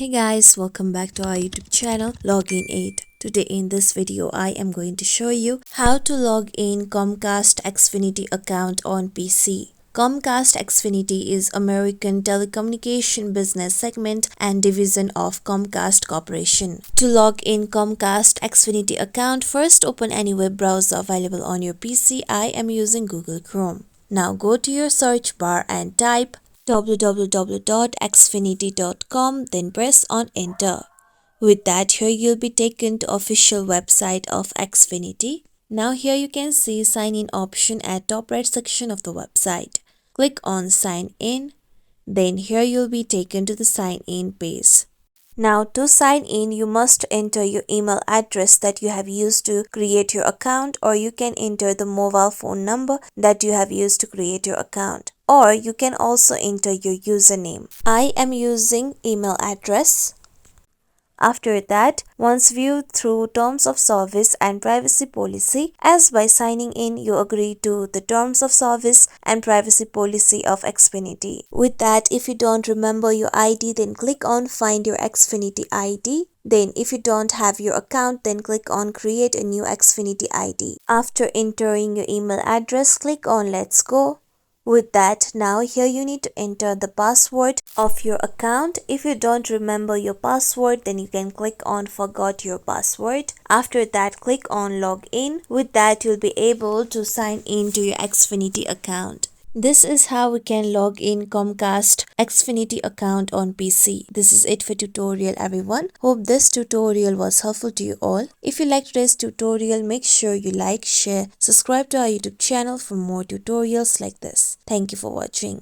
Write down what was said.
Hey guys, welcome back to our YouTube channel Login 8. Today in this video I am going to show you how to log in Comcast Xfinity account on PC. Comcast Xfinity is American telecommunication business segment and division of Comcast Corporation. To log in Comcast Xfinity account, first open any web browser available on your PC. I am using Google Chrome. Now go to your search bar and type www.xfinity.com, then press on enter. With that, here you'll be taken to official website of Xfinity. Now here you can see sign in option at top right section of the website. Click on sign in. Then here you'll be taken to the sign in page. Now to sign in, you must enter your email address that you have used to create your account, or you can enter the mobile phone number that you have used to create your account. Or you can also enter your username. I am using email address. After that, once viewed through terms of service and privacy policy, as by signing in you agree to the terms of service and privacy policy of Xfinity. With that, if you don't remember your ID, then click on find your Xfinity ID. Then if you don't have your account, then click on create a new Xfinity ID. After entering your email address, click on let's go. With that, now here you need to enter the password of your account. If you don't remember your password, then you can click on forgot your password. After that, click on log in. With that, you'll be able to sign in to your Xfinity account. This is how we can log in Comcast Xfinity account on PC. This is it for tutorial everyone. Hope this tutorial was helpful to you all. If you liked today's tutorial, make sure you like, share, subscribe to our YouTube channel for more tutorials like this. Thank you for watching.